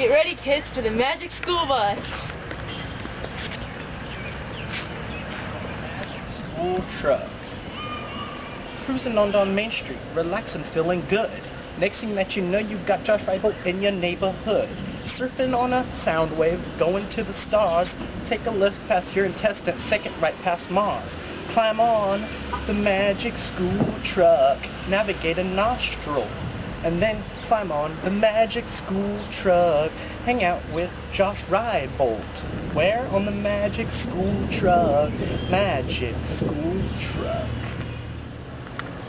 Get ready, kids, for the Magic School Bus. School truck. Cruising on down Main Street, relaxing, feeling good. Next thing that you know, you've got Josh Rival in your neighborhood. Surfing on a sound wave, going to the stars. Take a lift past here and test it, second right past Mars. Climb on the Magic School truck, navigate a nostril, and then climb on the Magic School truck. Hang out with Josh Rival. Where? On the Magic School truck. Magic School truck.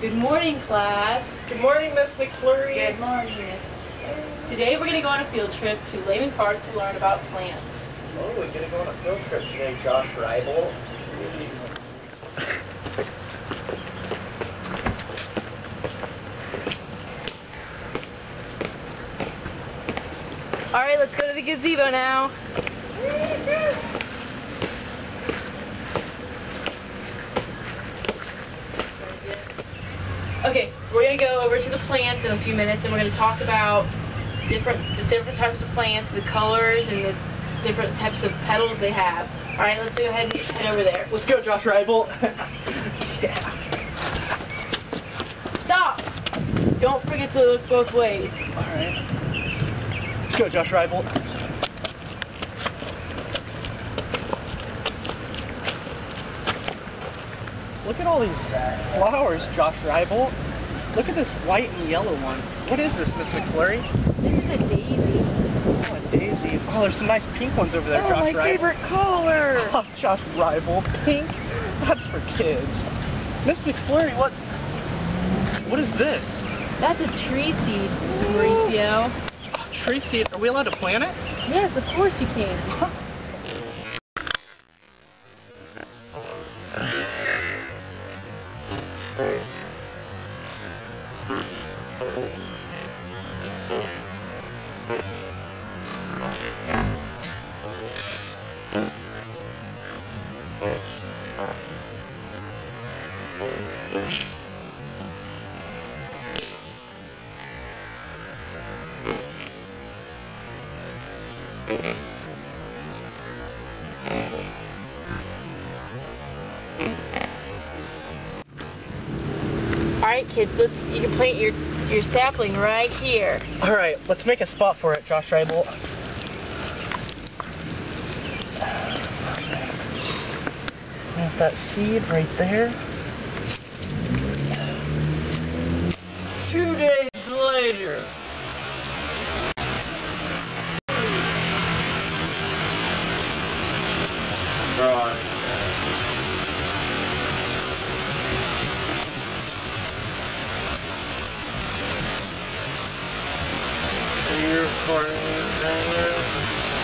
Good morning, class. Good morning, Miss McFlurry. Good morning, Miss McFlurry. Today we're going to go on a field trip to Lehman Park to learn about plants. Oh, we're going to go on a field trip today, Josh Rival. Alright, let's go to the gazebo now. Okay, we're going to go over to the plants in a few minutes, and we're going to talk about the different types of plants, the colors, and the different types of petals they have. Alright, let's go ahead and head over there. Let's go, Josh Rival. Yeah. Stop! Don't forget to look both ways. Alright. Let's go, Josh Rival. Look at all these flowers, Josh Rival. Look at this white and yellow one. What is this, Miss McFlurry? This is a daisy. Oh, a daisy. Oh, there's some nice pink ones over there, Josh Rival. My favorite color! Oh, Josh Rival. Pink? That's for kids. Miss McFlurry, what is this? That's a tree seed, Mauricio. Oh, tree seed. Are we allowed to plant it? Yes, of course you can. Alright, kids, you can plant your sapling right here. Alright, let's make a spot for it, Josh Rival. Plant that seed right there. 2 days later.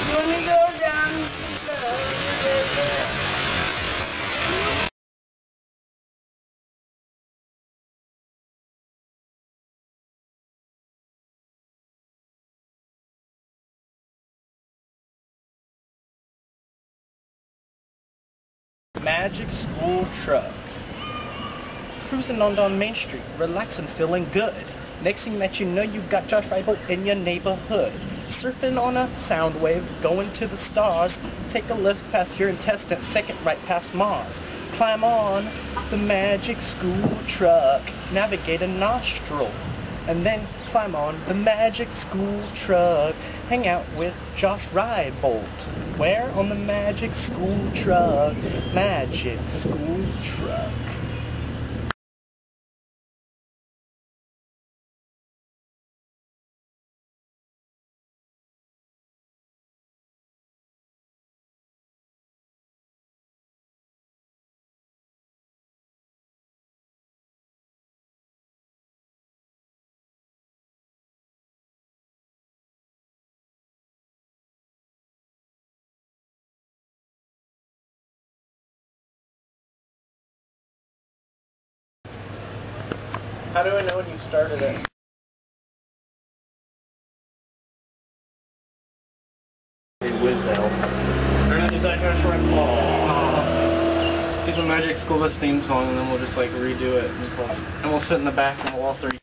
Let me go down. Magic School truck. Cruising on down Main Street, relaxing, feeling good. Next thing that you know, you've got Josh Rival in your neighborhood. Surfing on a sound wave, going to the stars. Take a lift past here and test it, second right past Mars. Climb on the Magic School truck, navigate a nostril, and then climb on the Magic School truck. Hang out with Josh Rival. Where? On the Magic School truck. Magic School truck. How do I know when you started it? Is that Josh Rival? Do the Magic School Bus theme song, and then we'll just like redo it, and we'll sit in the back and we'll all three.